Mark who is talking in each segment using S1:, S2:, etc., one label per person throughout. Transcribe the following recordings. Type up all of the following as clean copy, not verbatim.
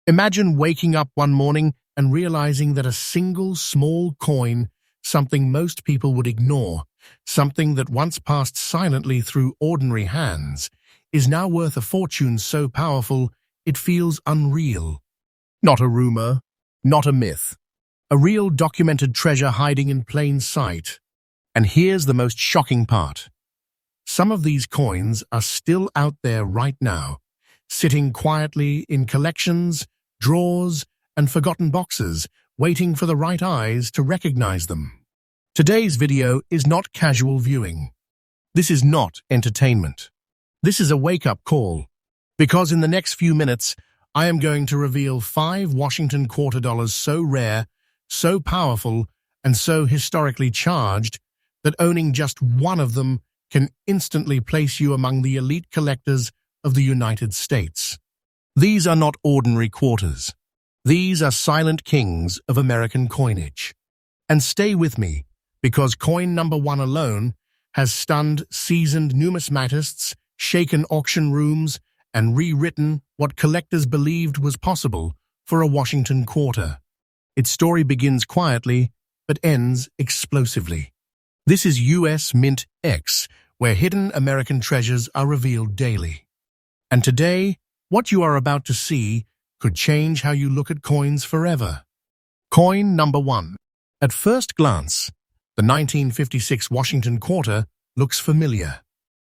S1: Imagine waking up one morning and realizing that a single small coin, something most people would ignore, something that once passed silently through ordinary hands, is now worth a fortune so powerful it feels unreal. Not a rumor, not a myth. A real documented treasure hiding in plain sight. And here's the most shocking part. Some of these coins are still out there right now, sitting quietly in collections, drawers, and forgotten boxes, waiting for the right eyes to recognize them. Today's video is not casual viewing. This is not entertainment. This is a wake-up call, because in the next few minutes, I am going to reveal 5 Washington quarter dollars so rare, so powerful, and so historically charged that owning just one of them can instantly place you among the elite collectors of the United States. These are not ordinary quarters. These are silent kings of American coinage. And stay with me, because coin number 1 alone has stunned seasoned numismatists, shaken auction rooms, and rewritten what collectors believed was possible for a Washington quarter. Its story begins quietly, but ends explosively. This is US MintX, where hidden American treasures are revealed daily. And today, what you are about to see could change how you look at coins forever. Coin number 1. At first glance, the 1956 Washington quarter looks familiar,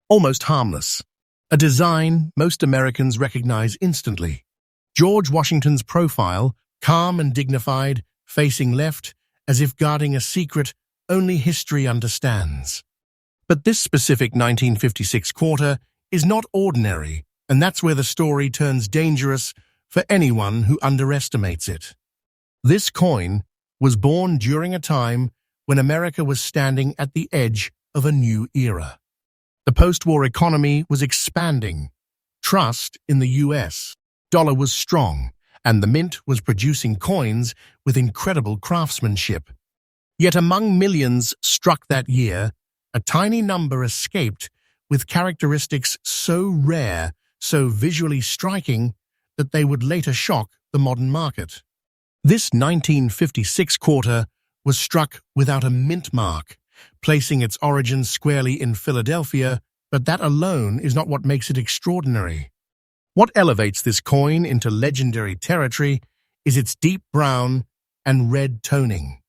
S1: almost harmless. A design most Americans recognize instantly. George Washington's profile, calm and dignified, facing left, as if guarding a secret only history understands. But this specific 1956 quarter is not ordinary, and that's where the story turns dangerous for anyone who underestimates it. This coin was born during a time when America was standing at the edge of a new era. The post-war economy was expanding. Trust in the US dollar was strong, and the mint was producing coins with incredible craftsmanship. Yet among millions struck that year, a tiny number escaped with characteristics so rare, so visually striking, that they would later shock the modern market. This 1956 quarter was struck without a mint mark, placing its origins squarely in Philadelphia, but that alone is not what makes it extraordinary. What elevates this coin into legendary territory is its deep brown and red toning,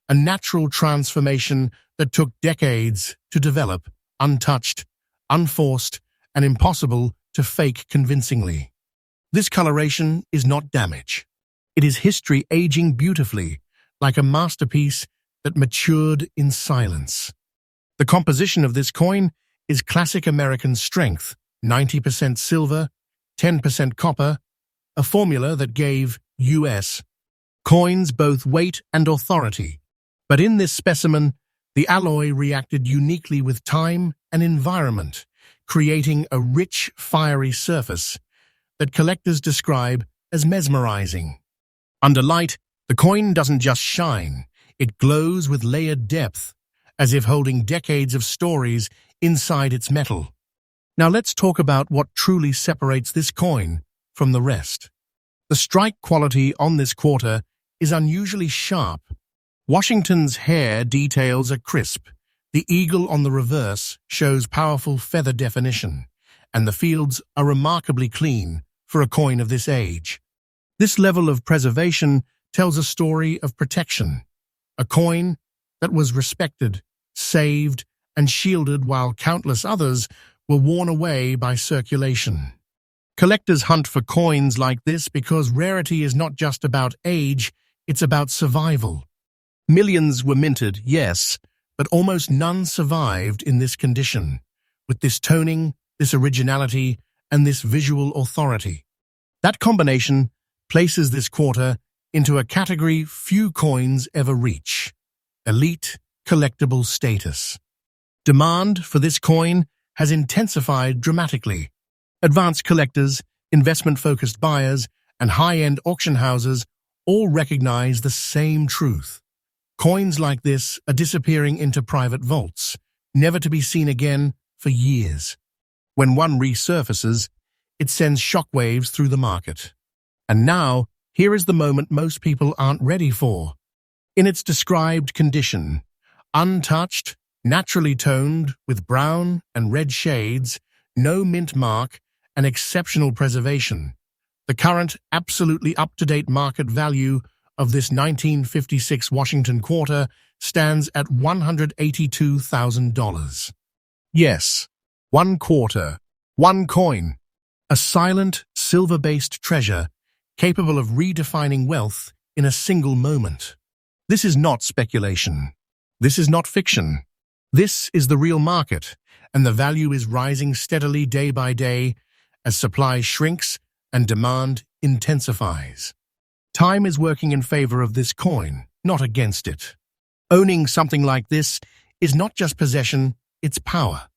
S1: a natural transformation that took decades to develop, untouched, unforced, and impossible to fake convincingly. This coloration is not damage. It is history aging beautifully, like a masterpiece that matured in silence. The composition of this coin is classic American strength, 90% silver, 10% copper, a formula that gave US coins both weight and authority. But in this specimen, the alloy reacted uniquely with time and environment, creating a rich, fiery surface that collectors describe as mesmerizing. Under light, the coin doesn't just shine, it glows with layered depth, as if holding decades of stories inside its metal. Now let's talk about what truly separates this coin from the rest. The strike quality on this quarter is unusually sharp. Washington's hair details are crisp, the eagle on the reverse shows powerful feather definition, and the fields are remarkably clean for a coin of this age. This level of preservation tells a story of protection, a coin that was respected, saved, and shielded while countless others were worn away by circulation. Collectors hunt for coins like this because rarity is not just about age, it's about survival. Millions were minted, yes, but almost none survived in this condition, with this toning, this originality, and this visual authority. That combination places this quarter into a category few coins ever reach: elite collectible status. Demand for this coin has intensified dramatically. Advanced collectors, investment-focused buyers, and high-end auction houses all recognize the same truth. Coins like this are disappearing into private vaults, never to be seen again for years. When one resurfaces, it sends shockwaves through the market. And now, here is the moment most people aren't ready for. In its described condition, untouched, naturally toned with brown and red shades, no mint mark, and exceptional preservation, the current absolutely up-to-date market value of this 1956 Washington quarter stands at $182,000. Yes, 1/4, one coin, a silent, silver-based treasure capable of redefining wealth in a single moment. This is not speculation. This is not fiction. This is the real market, and the value is rising steadily day by day as supply shrinks and demand intensifies. Time is working in favor of this coin, not against it. Owning something like this is not just possession, it's power.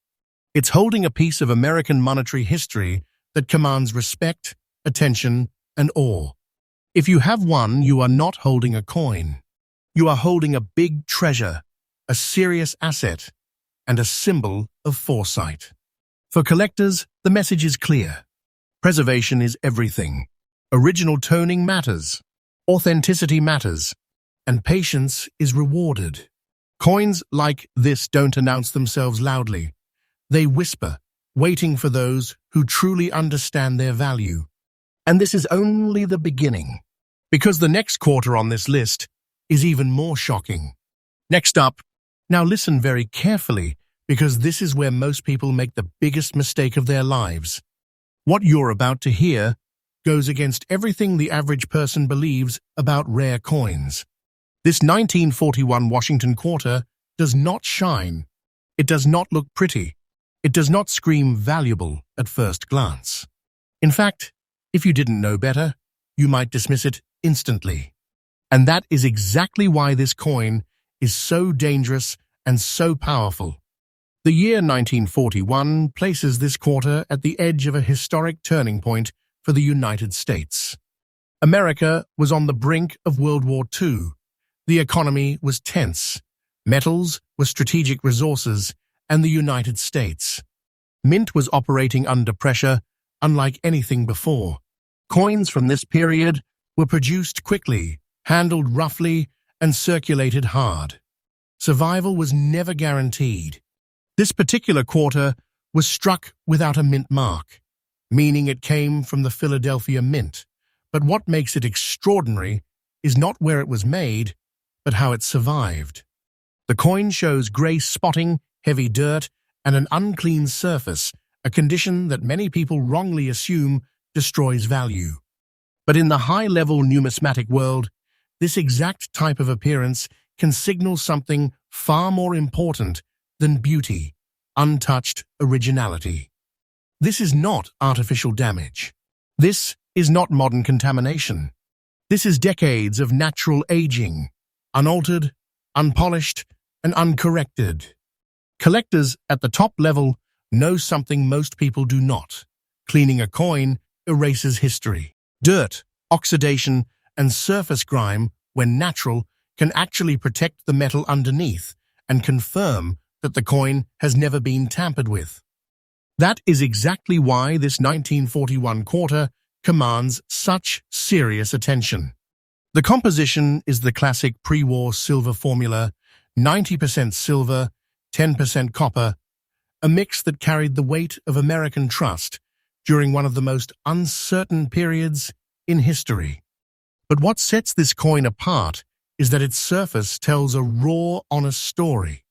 S1: It's holding a piece of American monetary history that commands respect, attention, and awe. If you have one, you are not holding a coin. You are holding a big treasure, a serious asset, and a symbol of foresight. For collectors, the message is clear. Preservation is everything. Original toning matters. Authenticity matters. And patience is rewarded. Coins like this don't announce themselves loudly. They whisper, waiting for those who truly understand their value. And this is only the beginning, because the next quarter on this list is even more shocking. Next up, now listen very carefully, because this is where most people make the biggest mistake of their lives. What you're about to hear goes against everything the average person believes about rare coins. This 1941 Washington quarter does not shine. It does not look pretty. It does not scream valuable at first glance. In fact, if you didn't know better, you might dismiss it instantly. And that is exactly why this coin is so dangerous and so powerful. The year 1941 places this quarter at the edge of a historic turning point for the United States. America was on the brink of World War II. The economy was tense. Metals were strategic resources, and the United States. Mint was operating under pressure, unlike anything before. Coins from this period were produced quickly, handled roughly, and circulated hard. Survival was never guaranteed. This particular quarter was struck without a mint mark, meaning it came from the Philadelphia Mint. But what makes it extraordinary is not where it was made, but how it survived. The coin shows gray spotting, heavy dirt, and an unclean surface, a condition that many people wrongly assume destroys value. But in the high-level numismatic world, this exact type of appearance can signal something far more important than beauty, untouched originality. This is not artificial damage. This is not modern contamination. This is decades of natural aging, unaltered, unpolished, and uncorrected. Collectors at the top level know something most people do not. Cleaning a coin erases history. Dirt, oxidation, and surface grime, when natural, can actually protect the metal underneath and confirm that the coin has never been tampered with. That is exactly why this 1941 quarter commands such serious attention. The composition is the classic pre-war silver formula, 90% silver, 10% copper, a mix that carried the weight of American trust during one of the most uncertain periods in history. But what sets this coin apart is that its surface tells a raw, honest story.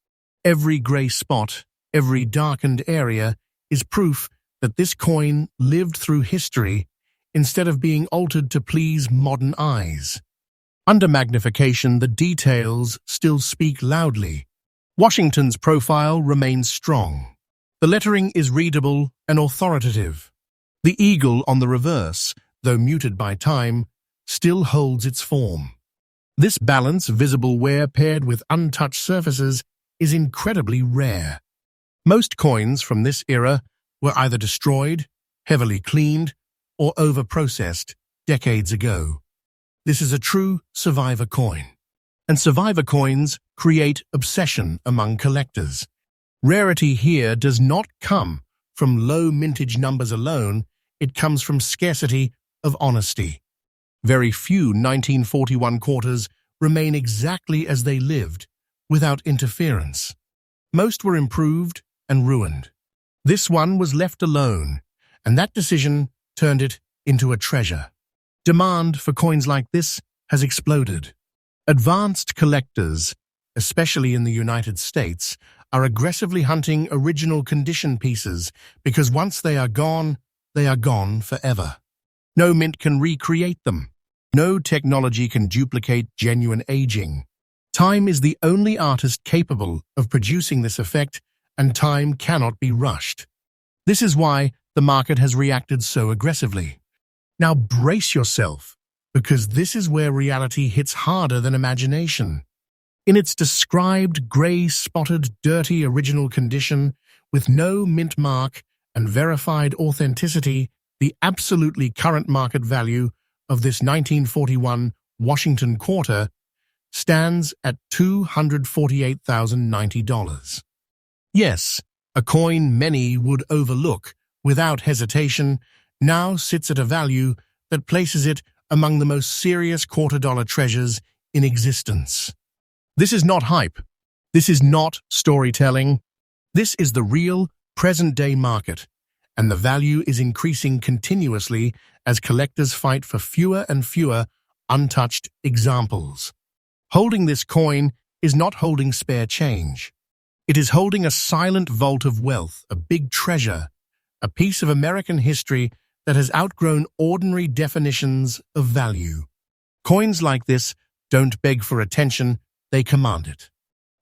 S1: Every gray spot, every darkened area is proof that this coin lived through history instead of being altered to please modern eyes. Under magnification, the details still speak loudly. Washington's profile remains strong. The lettering is readable and authoritative. The eagle on the reverse, though muted by time, still holds its form. This balance, visible wear paired with untouched surfaces, is incredibly rare. Most coins from this era were either destroyed, heavily cleaned, or over-processed decades ago. This is a true survivor coin. And survivor coins create obsession among collectors. Rarity here does not come from low mintage numbers alone, it comes from scarcity of honesty. Very few 1941 quarters remain exactly as they lived, without interference. Most were improved and ruined. This one was left alone, and that decision turned it into a treasure. Demand for coins like this has exploded. Advanced collectors, especially in the United States, are aggressively hunting original condition pieces because once they are gone forever. No mint can recreate them. No technology can duplicate genuine aging. Time is the only artist capable of producing this effect, and time cannot be rushed. This is why the market has reacted so aggressively. Now brace yourself, because this is where reality hits harder than imagination. In its described grey-spotted, dirty original condition, with no mint mark and verified authenticity, the absolutely current market value of this 1941 Washington quarter stands at $248,090. Yes, a coin many would overlook without hesitation now sits at a value that places it among the most serious quarter-dollar treasures in existence. This is not hype. This is not storytelling. This is the real, present-day market, and the value is increasing continuously as collectors fight for fewer and fewer untouched examples. Holding this coin is not holding spare change. It is holding a silent vault of wealth, a big treasure, a piece of American history that has outgrown ordinary definitions of value. Coins like this don't beg for attention, they command it.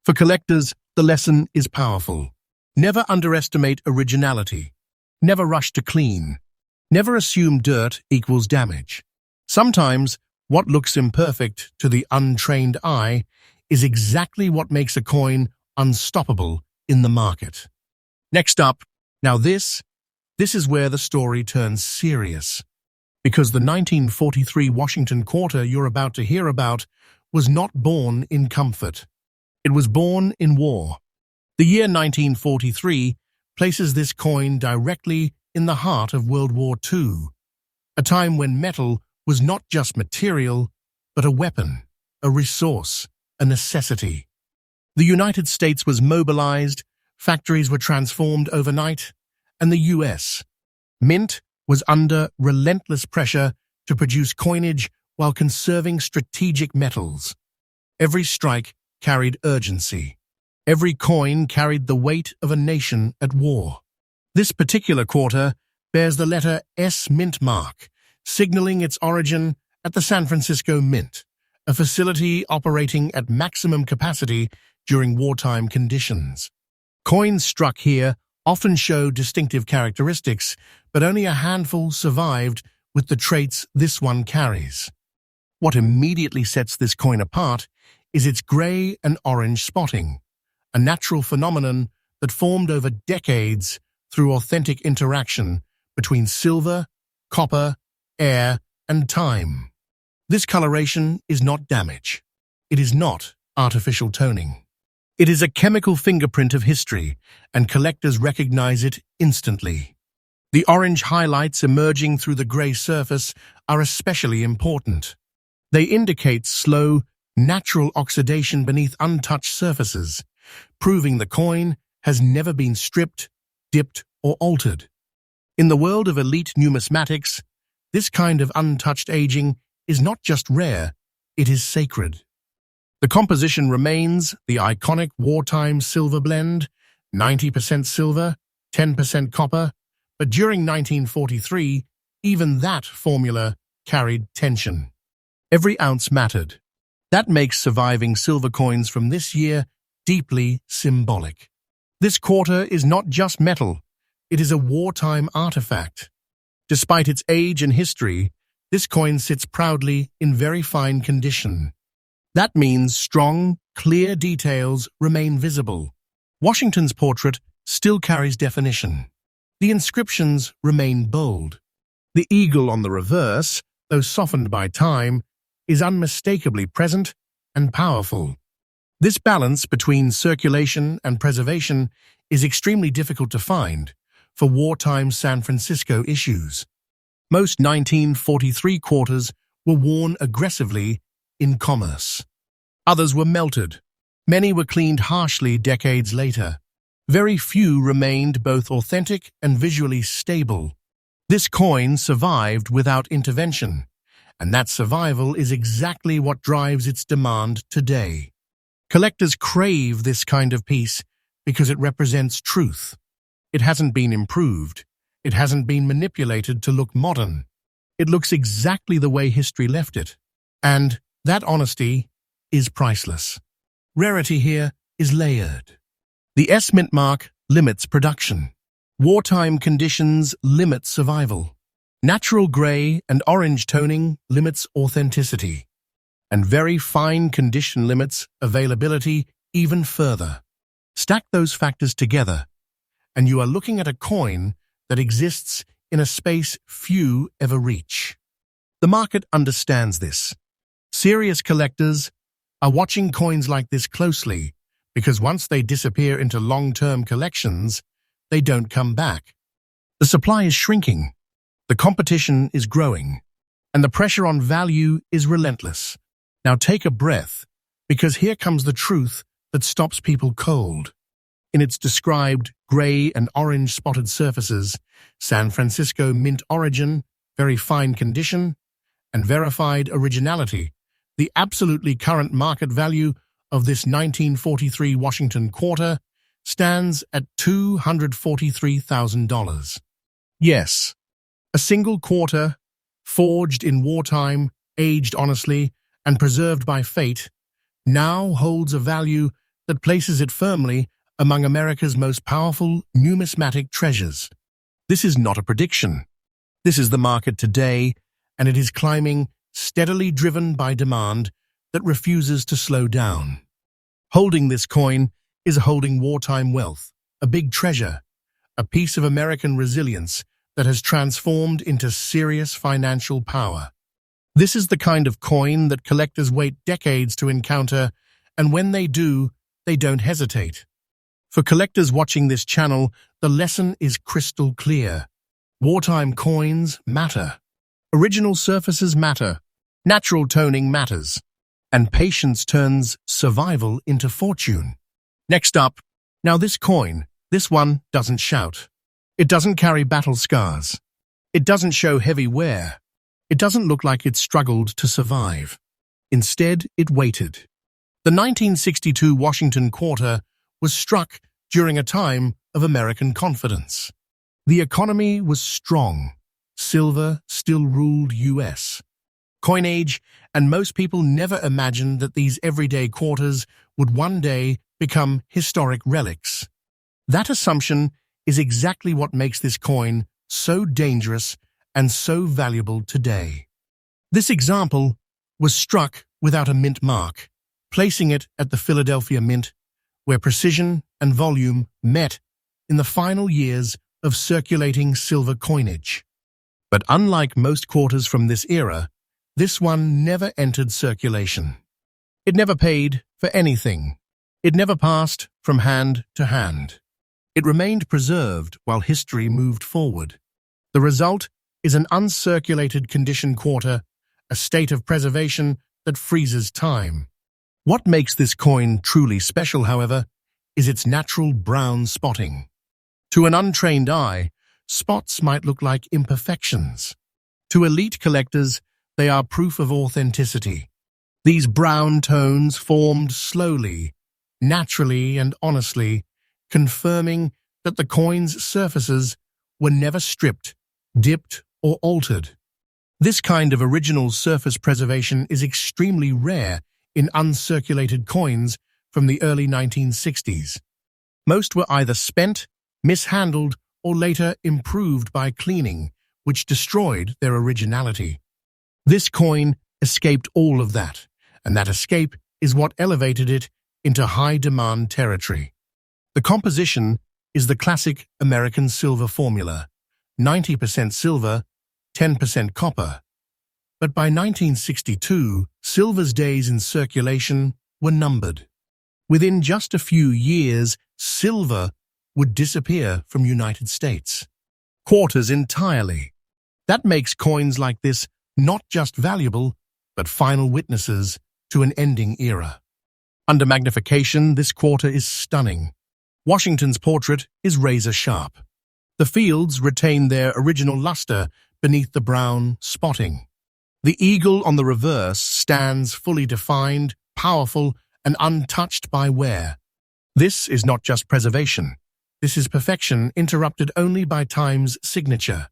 S1: For collectors, the lesson is powerful. Never underestimate originality. Never rush to clean. Never assume dirt equals damage. Sometimes, what looks imperfect to the untrained eye is exactly what makes a coin unstoppable in the market. Next up, now this is where the story turns serious. Because the 1943 Washington quarter you're about to hear about was not born in comfort. It was born in war. The year 1943 places this coin directly in the heart of World War II, a time when metal was not just material, but a weapon, a resource, a necessity. The United States was mobilized, factories were transformed overnight, and the US Mint was under relentless pressure to produce coinage while conserving strategic metals. Every strike carried urgency. Every coin carried the weight of a nation at war. This particular quarter bears the letter S mint mark, signaling its origin at the San Francisco Mint, a facility operating at maximum capacity during wartime conditions. Coins struck here often show distinctive characteristics, but only a handful survived with the traits this one carries. What immediately sets this coin apart is its grey and orange spotting, a natural phenomenon that formed over decades through authentic interaction between silver, copper, air, and time. This coloration is not damage. It is not artificial toning. It is a chemical fingerprint of history, and collectors recognize it instantly. The orange highlights emerging through the grey surface are especially important. They indicate slow, natural oxidation beneath untouched surfaces, proving the coin has never been stripped, dipped, or altered. In the world of elite numismatics, this kind of untouched aging is not just rare, it is sacred. The composition remains the iconic wartime silver blend, 90% silver, 10% copper, but during 1943, even that formula carried tension. Every ounce mattered. That makes surviving silver coins from this year deeply symbolic. This quarter is not just metal, it is a wartime artifact. Despite its age and history, this coin sits proudly in very fine condition. That means strong, clear details remain visible. Washington's portrait still carries definition. The inscriptions remain bold. The eagle on the reverse, though softened by time, is unmistakably present and powerful. This balance between circulation and preservation is extremely difficult to find for wartime San Francisco issues. Most 1943 quarters were worn aggressively in commerce. Others were melted. Many were cleaned harshly decades later. Very few remained both authentic and visually stable. This coin survived without intervention, and that survival is exactly what drives its demand today. Collectors crave this kind of piece because it represents truth. It hasn't been improved. It hasn't been manipulated to look modern. It looks exactly the way history left it. And that honesty is priceless. Rarity here is layered. The US Mint mark limits production. Wartime conditions limit survival. Natural gray and orange toning limits authenticity. And very fine condition limits availability even further. Stack those factors together, and you are looking at a coin that exists in a space few ever reach. The market understands this. Serious collectors are watching coins like this closely because once they disappear into long-term collections, they don't come back. The supply is shrinking, the competition is growing, and the pressure on value is relentless. Now take a breath, because here comes the truth that stops people cold. In its described gray and orange spotted surfaces, San Francisco Mint origin, very fine condition, and verified originality, the absolutely current market value of this 1943 Washington quarter stands at $243,000. Yes, a single quarter, forged in wartime, aged honestly, and preserved by fate, now holds a value that places it firmly among America's most powerful numismatic treasures. This is not a prediction. This is the market today, and it is climbing, steadily driven by demand that refuses to slow down. Holding this coin is holding wartime wealth, a big treasure, a piece of American resilience that has transformed into serious financial power. This is the kind of coin that collectors wait decades to encounter, and when they do, they don't hesitate. For collectors watching this channel, the lesson is crystal clear. Wartime coins matter. Original surfaces matter. Natural toning matters. And patience turns survival into fortune. Next up, now this coin, this one doesn't shout. It doesn't carry battle scars. It doesn't show heavy wear. It doesn't look like it struggled to survive. Instead, it waited. The 1962 Washington quarter was struck during a time of American confidence. The economy was strong. Silver still ruled US coinage, and most people never imagined that these everyday quarters would one day become historic relics. That assumption is exactly what makes this coin so dangerous and so valuable today. This example was struck without a mint mark, placing it at the Philadelphia Mint, where precision and volume met in the final years of circulating silver coinage. But unlike most quarters from this era, this one never entered circulation. It never paid for anything. It never passed from hand to hand. It remained preserved while history moved forward. The result is an uncirculated condition quarter, a state of preservation that freezes time. What makes this coin truly special, however, is its natural brown spotting. To an untrained eye, spots might look like imperfections. To elite collectors, they are proof of authenticity. These brown tones formed slowly, naturally and honestly, confirming that the coin's surfaces were never stripped, dipped, or altered. This kind of original surface preservation is extremely rare in uncirculated coins from the early 1960s. Most were either spent, mishandled, or later improved by cleaning, which destroyed their originality. This coin escaped all of that, and that escape is what elevated it into high-demand territory. The composition is the classic American silver formula, 90% silver, 10% copper. But by 1962, silver's days in circulation were numbered. Within just a few years, silver would disappear from United States. Quarters entirely. That makes coins like this not just valuable, but final witnesses to an ending era. Under magnification, this quarter is stunning. Washington's portrait is razor-sharp. The fields retain their original luster beneath the brown spotting. The eagle on the reverse stands fully defined, powerful, and untouched by wear. This is not just preservation. This is perfection interrupted only by time's signature.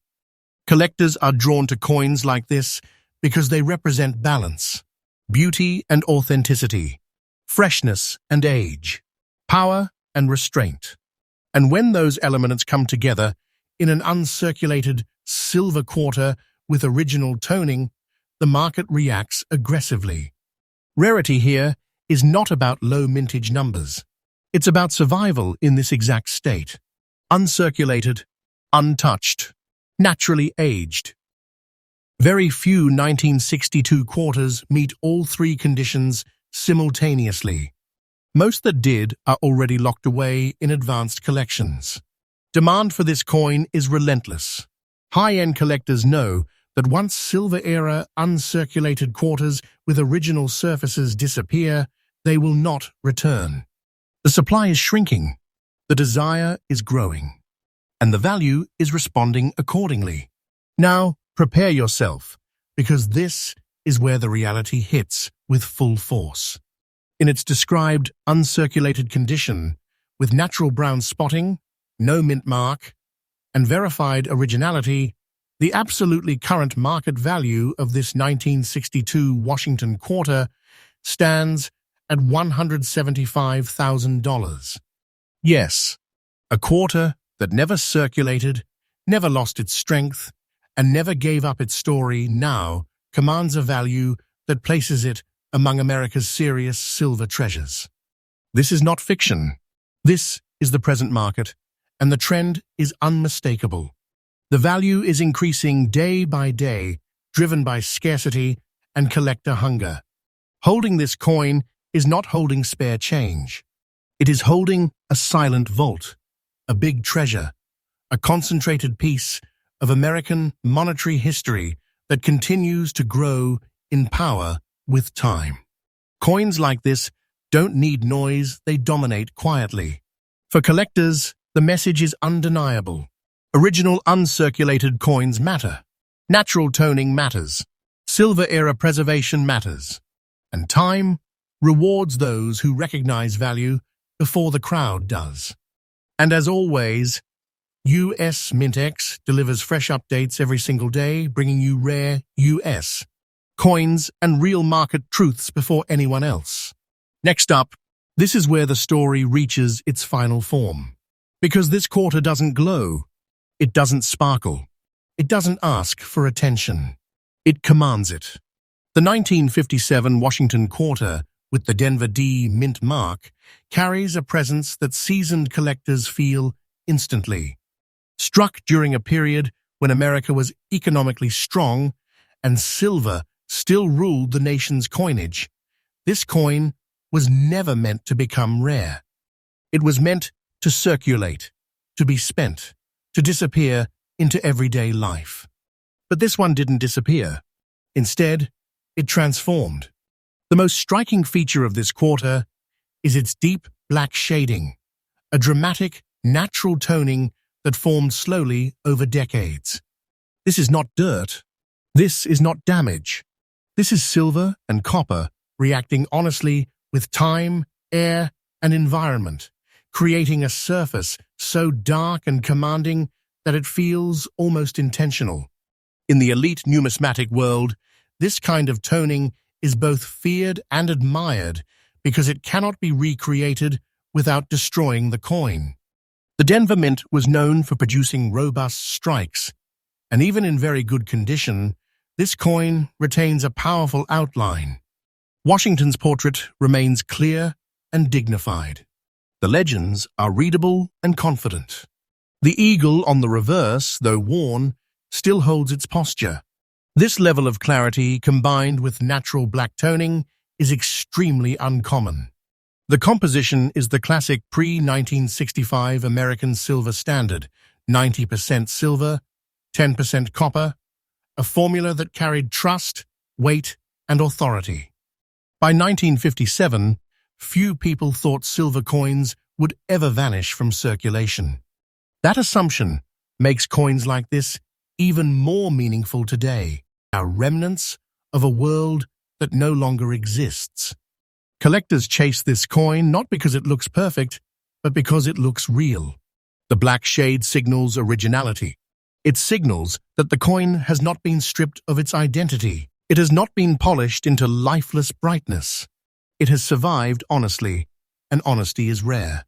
S1: Collectors are drawn to coins like this because they represent balance, beauty and authenticity, freshness and age, power and restraint. And when those elements come together in an uncirculated silver quarter with original toning, the market reacts aggressively. Rarity here is not about low mintage numbers. It's about survival in this exact state. Uncirculated, untouched, naturally aged. Very few 1962 quarters meet all three conditions simultaneously. Most that did are already locked away in advanced collections. Demand for this coin is relentless. High-end collectors know that once silver-era uncirculated quarters with original surfaces disappear, they will not return. The supply is shrinking, the desire is growing, and the value is responding accordingly. Now, prepare yourself, because this is where the reality hits with full force. In its described uncirculated condition, with natural brown spotting, no mint mark, and verified originality, the absolutely current market value of this 1962 Washington quarter stands at $175,000. Yes, a quarter that never circulated, never lost its strength, and never gave up its story now commands a value that places it among America's serious silver treasures. This is not fiction. This is the present market, and the trend is unmistakable. The value is increasing day by day, driven by scarcity and collector hunger. Holding this coin is not holding spare change. It is holding a silent vault, a big treasure, a concentrated piece of American monetary history that continues to grow in power with time. Coins like this don't need noise, they dominate quietly. For collectors, the message is undeniable. Original uncirculated coins matter. Natural toning matters. Silver-era preservation matters. And time rewards those who recognize value before the crowd does. And as always, US MintX delivers fresh updates every single day, bringing you rare US coins and real market truths before anyone else. Next up, this is where the story reaches its final form. Because this quarter doesn't glow, it doesn't sparkle, it doesn't ask for attention. It commands it. The 1957 Washington quarter with the Denver D mint mark carries a presence that seasoned collectors feel instantly. Struck during a period when America was economically strong and silver still ruled the nation's coinage, this coin was never meant to become rare. It was meant to circulate, to be spent, to disappear into everyday life. But this one didn't disappear. Instead, it transformed. The most striking feature of this quarter is its deep black shading, a dramatic, natural toning that formed slowly over decades. This is not dirt. This is not damage. This is silver and copper reacting honestly with time, air, and environment, creating a surface so dark and commanding that it feels almost intentional. In the elite numismatic world, this kind of toning is both feared and admired because it cannot be recreated without destroying the coin. The Denver Mint was known for producing robust strikes, and even in very good condition, this coin retains a powerful outline. Washington's portrait remains clear and dignified. The legends are readable and confident. The eagle on the reverse, though worn, still holds its posture. This level of clarity, combined with natural black toning, is extremely uncommon. The composition is the classic pre-1965 American silver standard, 90% silver, 10% copper, a formula that carried trust, weight, and authority. By 1957, few people thought silver coins would ever vanish from circulation. That assumption makes coins like this even more meaningful today, our remnants of a world that no longer exists. Collectors chase this coin not because it looks perfect, but because it looks real. The black shade signals originality. It signals that the coin has not been stripped of its identity. It has not been polished into lifeless brightness. It has survived honestly, and honesty is rare.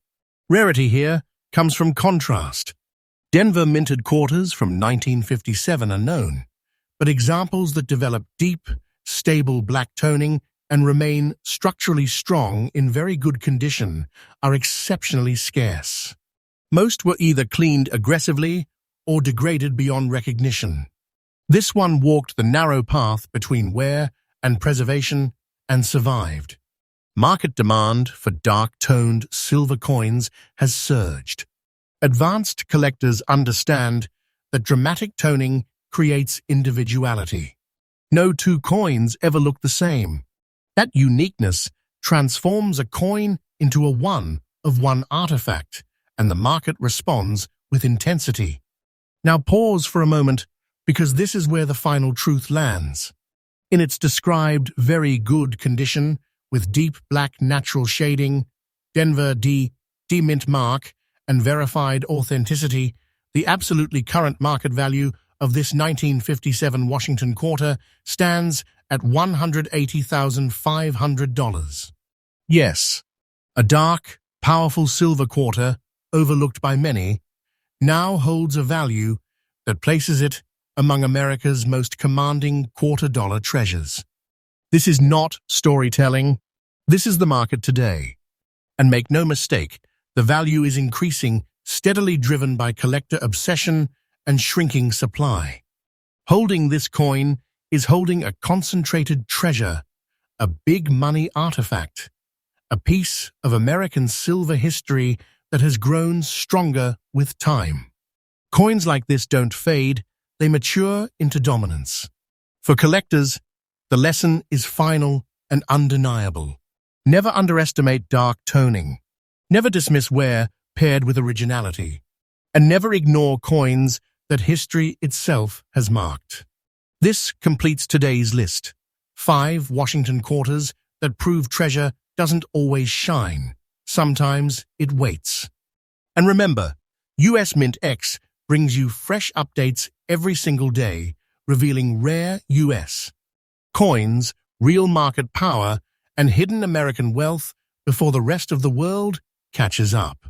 S1: Rarity here comes from contrast. Denver minted quarters from 1957 are known, but examples that develop deep, stable black toning and remain structurally strong in very good condition are exceptionally scarce. Most were either cleaned aggressively or degraded beyond recognition. This one walked the narrow path between wear and preservation and survived. Market demand for dark-toned silver coins has surged. Advanced collectors understand that dramatic toning creates individuality. No two coins ever look the same. That uniqueness transforms a coin into a one-of-one artifact, and the market responds with intensity. Now pause for a moment, because this is where the final truth lands. In its described very good condition, with deep black natural shading, Denver D-Mint mark, and verified authenticity, the absolutely current market value of this 1957 Washington quarter stands at $180,500. Yes, a dark, powerful silver quarter, overlooked by many, now holds a value that places it among America's most commanding quarter-dollar treasures. This is not storytelling. This is the market today. And make no mistake, the value is increasing, steadily driven by collector obsession and shrinking supply. Holding this coin is holding a concentrated treasure, a big money artifact, a piece of American silver history that has grown stronger with time. Coins like this don't fade, they mature into dominance. For collectors, the lesson is final and undeniable. Never underestimate dark toning. Never dismiss wear paired with originality. And never ignore coins that history itself has marked. This completes today's list. 5 Washington quarters that prove treasure doesn't always shine. Sometimes it waits. And remember, US MintX brings you fresh updates every single day, revealing rare US coins, real market power, and hidden American wealth before the rest of the world catches up.